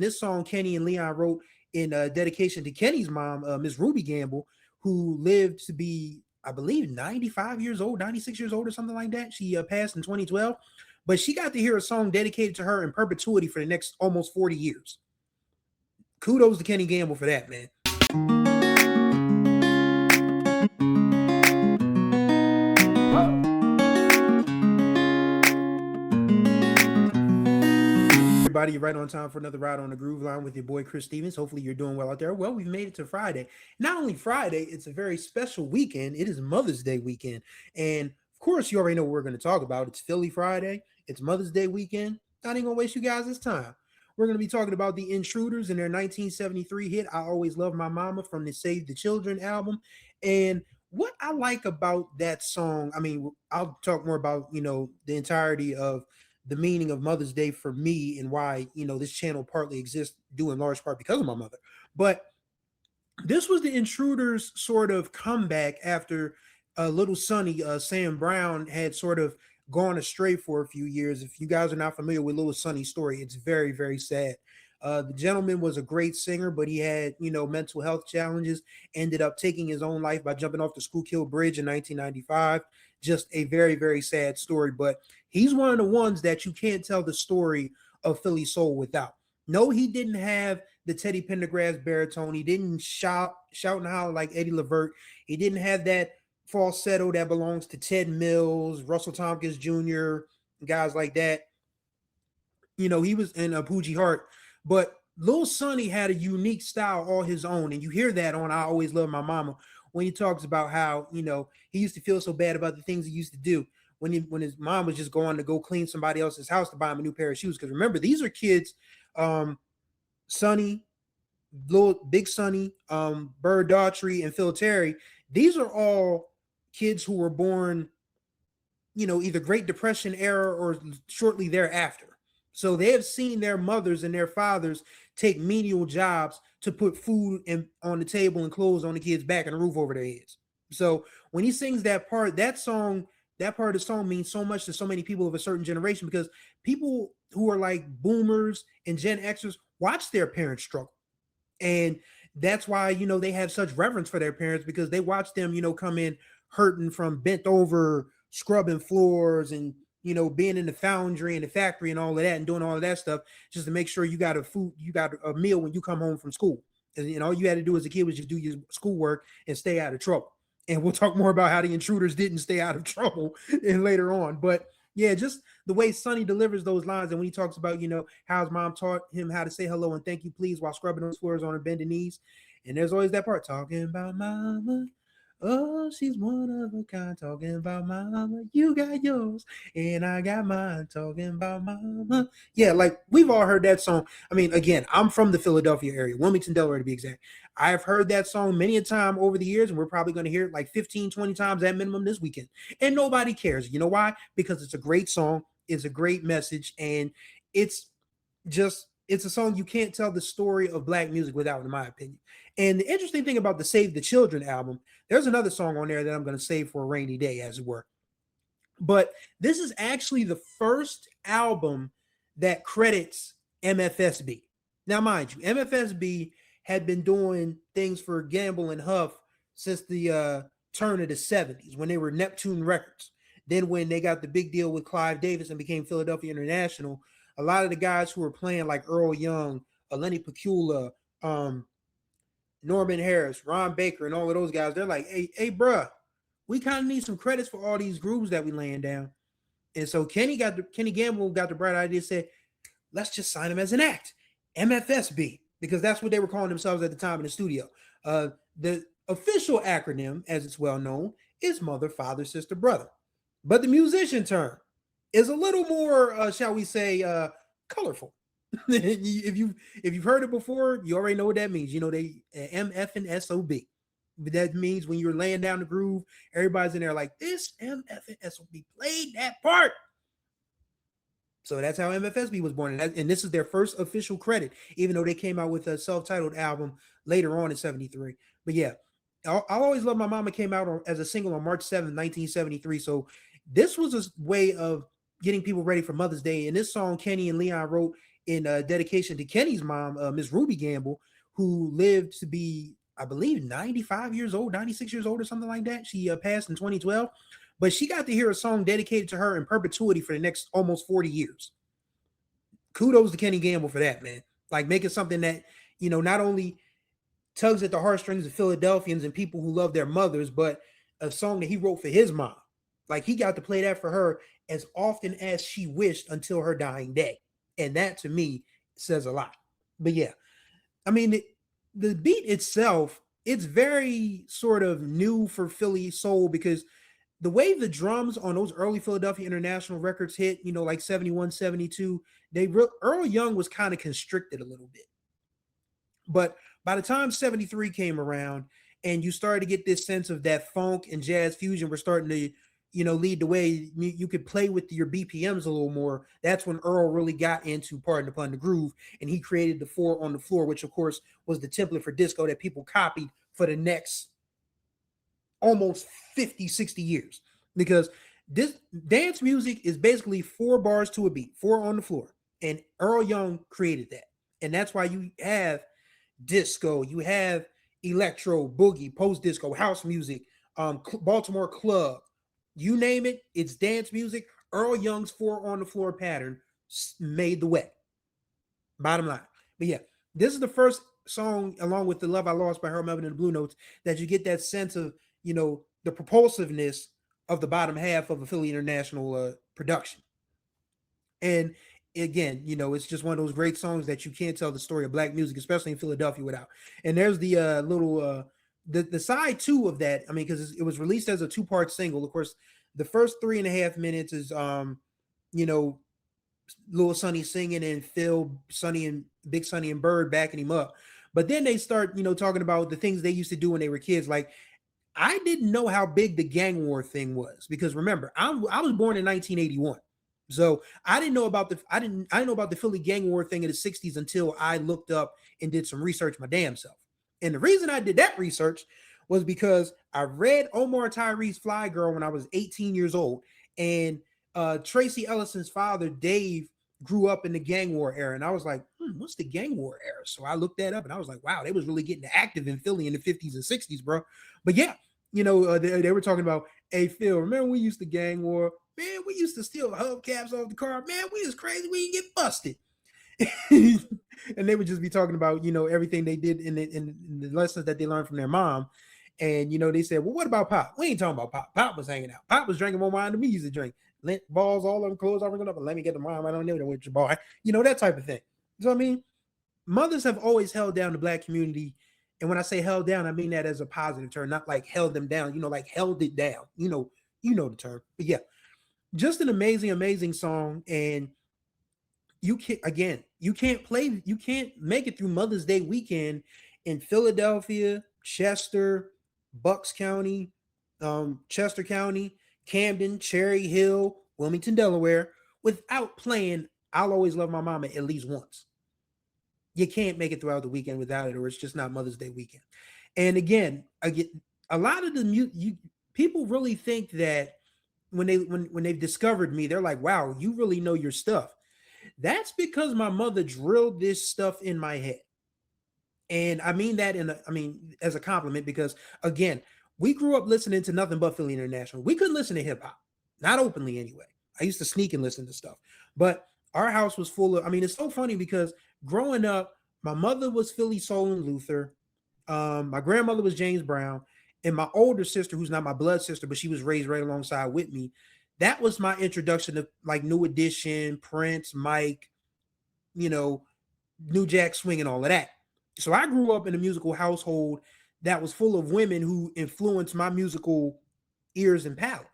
This song Kenny and Leon wrote in dedication to Kenny's mom, Miss Ruby Gamble, who lived to be, I believe, 95 years old, 96 years old, or something like that. She passed in 2012, but she got to hear a song dedicated to her in perpetuity for the next almost 40 years. Kudos to Kenny Gamble for that, man. Everybody, you're right on time for another ride on the Groove Line with your boy Chris Stevens. Hopefully you're doing well out there. Well, we've made it to Friday. Not only Friday, it's a very special weekend. It is Mother's Day weekend. And of course, you already know what we're going to talk about. It's Philly Friday. It's Mother's Day weekend. Not even going to waste you guys this time. We're going to be talking about the Intruders and their 1973 hit, I Always Love My Mama, from the Save the Children album. And what I like about that song, I mean, I'll talk more about, the entirety of the meaning of Mother's Day for me and why, this channel partly exists due in large part because of my mother. But this was the Intruders' sort of comeback after little Sonny, Sam Brown, had sort of gone astray for a few years. If you guys are not familiar with little Sonny's story, it's very, very sad. The gentleman was a great singer, but he had, mental health challenges, ended up taking his own life by jumping off the Schuylkill Bridge in 1995. Just a very, very sad story, but he's one of the ones that you can't tell the story of Philly soul without. No, he didn't have the Teddy Pendergrass baritone. He didn't shout and holler like Eddie Levert. He didn't have that falsetto that belongs to Ted Mills, Russell Tompkins Jr., guys like that. He was in a Poogie Hart, but Lil Sonny had a unique style all his own, and you hear that on I Always Love My Mama when he talks about how, he used to feel so bad about the things he used to do when his mom was just going to go clean somebody else's house to buy him a new pair of shoes. Because remember, these are kids, Sonny, Big Sonny, Bird Daughtry, and Phil Terry. These are all kids who were born, either Great Depression era or shortly thereafter. So they have seen their mothers and their fathers take menial jobs to put food on the table and clothes on the kids' back and a roof over their heads. So when he sings that part, that part of the song means so much to so many people of a certain generation, because people who are like boomers and Gen Xers watch their parents struggle. And that's why, they have such reverence for their parents, because they watch them, come in hurting from bent over, scrubbing floors and, being in the foundry and the factory and all of that and doing all of that stuff just to make sure you got a meal when you come home from school. And all you had to do as a kid was just do your schoolwork and stay out of trouble. And we'll talk more about how the Intruders didn't stay out of trouble and later on. But yeah, just the way Sonny delivers those lines. And when he talks about, how his mom taught him how to say hello and thank you, please, while scrubbing those floors on her bending knees. And there's always that part, talking about mama. Oh, she's one of a kind, talking about mama. You got yours and I got mine, talking about mama. Yeah, like we've all heard that song. I mean, again, I'm from the Philadelphia area, Wilmington, Delaware to be exact. I've heard that song many a time over the years, and we're probably going to hear it like 15, 20 times at minimum this weekend. And nobody cares. You know why? Because it's a great song. It's a great message. And it's a song you can't tell the story of Black music without, in my opinion. And the interesting thing about the Save the Children album, there's another song on there that I'm going to save for a rainy day, as it were. But this is actually the first album that credits MFSB. Now, mind you, MFSB had been doing things for Gamble and Huff since the turn of the 70s when they were Neptune Records. Then when they got the big deal with Clive Davis and became Philadelphia International, a lot of the guys who were playing like Earl Young, Lenny Pecula, Norman Harris, Ron Baker, and all of those guys, they're like, hey, bruh, we kind of need some credits for all these grooves that we laying down. And so Kenny Gamble got the bright idea, said, let's just sign him as an act, MFSB, because that's what they were calling themselves at the time in the studio. The official acronym, as it's well known, is Mother, Father, Sister, Brother. But the musician term is a little more, shall we say, colorful. if you've heard it before, you already know what that means. They MF and SOB. But that means when you're laying down the groove, everybody's in there like, this MF and SOB played that part. So that's how MFSB was born. And this is their first official credit, even though they came out with a self-titled album later on in 73. But yeah, I'll Always Love My Mama came out as a single on March 7th, 1973. So this was a way of getting people ready for Mother's Day. And this song Kenny and Leon wrote in dedication to Kenny's mom, Miss Ruby Gamble, who lived to be, I believe, 95 years old, 96 years old, or something like that. She passed in 2012, but she got to hear a song dedicated to her in perpetuity for the next almost 40 years. Kudos to Kenny Gamble for that, man. Like making something that, not only tugs at the heartstrings of Philadelphians and people who love their mothers, but a song that he wrote for his mom. Like he got to play that for her as often as she wished until her dying day. And that to me says a lot. But yeah, I mean, the beat itself, it's very sort of new for Philly soul because the way the drums on those early Philadelphia International records hit, like 71, 72, Earl Young was kind of constricted a little bit. But by the time 73 came around and you started to get this sense of that funk and jazz fusion, we're starting to, lead the way. You could play with your BPMs a little more. That's when Earl really got into Pardon the Pun, the groove, and he created the 4 on the Floor, which of course was the template for disco that people copied for the next almost 50, 60 years. Because this dance music is basically 4 bars to a beat, 4 on the floor. And Earl Young created that. And that's why you have disco, you have electro, boogie, post-disco, house music, Baltimore club, you name it, it's dance music. Earl Young's 4 on the floor pattern made the way. Bottom line. But yeah, this is the first song, along with The Love I Lost by Harold Melvin and the Blue Notes, that you get that sense of, the propulsiveness of the bottom half of a Philly International production. And again, it's just one of those great songs that you can't tell the story of black music, especially in Philadelphia, without. And there's the little the side 2 of that. I mean, because it was released as a 2-part single. Of course, the first 3.5 minutes is Lil Sonny singing and Phil, Sonny and Big Sonny and Bird backing him up. But then they start, talking about the things they used to do when they were kids. Like, I didn't know how big the gang war thing was because remember, I was born in 1981. So I didn't know about the Philly gang war thing in the 60s until I looked up and did some research my damn self. And the reason I did that research was because I read Omar Tyree's Fly Girl when I was 18 years old. And Tracy Ellison's father, Dave, grew up in the gang war era. And I was like, what's the gang war era? So I looked that up and I was like, wow, they was really getting active in Philly in the 50s and 60s, bro. But yeah, they were talking about, hey, Phil, remember we used to gang war? Man, we used to steal hubcaps off the car. Man, we was crazy. We didn't get busted. And they would just be talking about, everything they did in the lessons that they learned from their mom. And, they said, well, what about Pop? We ain't talking about Pop. Pop was hanging out. Pop was drinking more wine than we used to drink. Lint balls all over clothes, all up, and let me get the wine right on there with your boy. That type of thing. So, I mean, mothers have always held down the black community. And when I say held down, I mean that as a positive term, not like held them down, like held it down. You know the term. But yeah, just an amazing, amazing song. And you can't make it through Mother's Day weekend in Philadelphia, Chester, Bucks County, Chester County, Camden, Cherry Hill, Wilmington, Delaware, without playing I'll Always Love My Mama at least once. You can't make it throughout the weekend without it, or it's just not Mother's Day weekend. And again, a lot of the people really think that when they've discovered me, they're like, wow, you really know your stuff. That's because my mother drilled this stuff in my head. And I mean that as a compliment, because again, we grew up listening to nothing but Philly International. We couldn't listen to hip hop, not openly anyway. I used to sneak and listen to stuff, but our house was full of, it's so funny because growing up, my mother was Philly Soul and Luther. My grandmother was James Brown, and my older sister, who's not my blood sister, but she was raised right alongside with me. That was my introduction to like New Edition, Prince, Mike, New Jack Swing and all of that. So I grew up in a musical household that was full of women who influenced my musical ears and palate.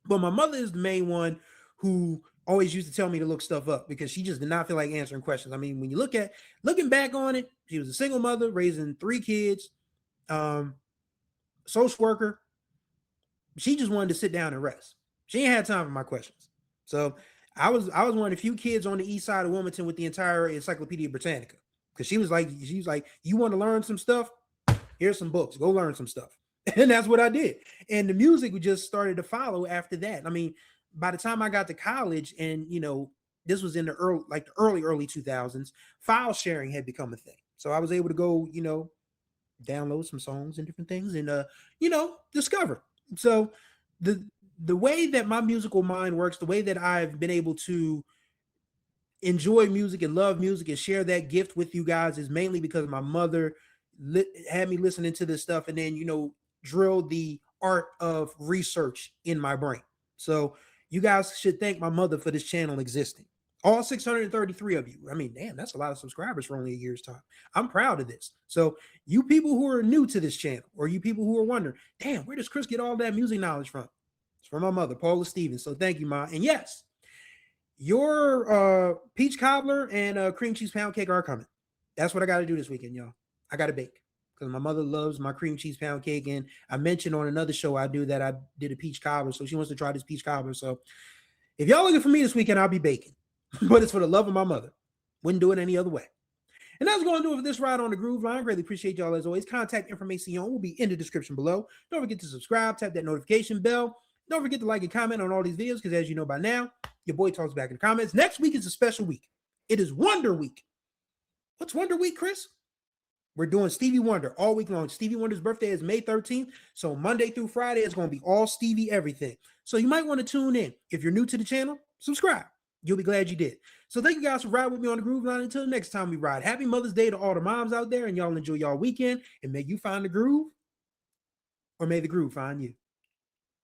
But my mother is the main one who always used to tell me to look stuff up because she just did not feel like answering questions. When you looking back on it, she was a single mother raising 3 kids, social worker. She just wanted to sit down and rest. She ain't had time for my questions. So I was one of the few kids on the east side of Wilmington with the entire Encyclopedia Britannica, because she was like, you want to learn some stuff? Here's some books. Go learn some stuff. And that's what I did. And the music just started to follow after that. By the time I got to college and, this was in the early 2000s, file sharing had become a thing. So I was able to go, download some songs and different things and discover. So the the way that my musical mind works, the way that I've been able to enjoy music and love music and share that gift with you guys is mainly because my mother had me listening to this stuff and then drilled the art of research in my brain. So you guys should thank my mother for this channel existing. All 633 of you. I mean, damn, that's a lot of subscribers for only a year's time. I'm proud of this. So you people who are new to this channel, or you people who are wondering, damn, where does Chris get all that music knowledge from? It's from my mother, Paula Stevens. So thank you, Ma. And yes, your peach cobbler and cream cheese pound cake are coming. That's what I got to do this weekend, y'all. I got to bake because my mother loves my cream cheese pound cake. And I mentioned on another show I do that I did a peach cobbler. So she wants to try this peach cobbler. So if y'all looking for me this weekend, I'll be baking. But it's for the love of my mother. Wouldn't do it any other way. And that's going to do it for this ride on the Groove Line. Greatly appreciate y'all as always. Contact information will be in the description below. Don't forget to subscribe, tap that notification bell. Don't forget to like and comment on all these videos because as you know by now, your boy talks back in the comments. Next week is a special week. It is Wonder Week. What's Wonder Week, Chris? We're doing Stevie Wonder all week long. Stevie Wonder's birthday is May 13th. So Monday through Friday is going to be all Stevie everything. So you might want to tune in. If you're new to the channel, subscribe. You'll be glad you did. So thank you guys for riding with me on the Groove Line. Until next time we ride. Happy Mother's Day to all the moms out there, and y'all enjoy y'all weekend. And may you find the groove, or may the groove find you.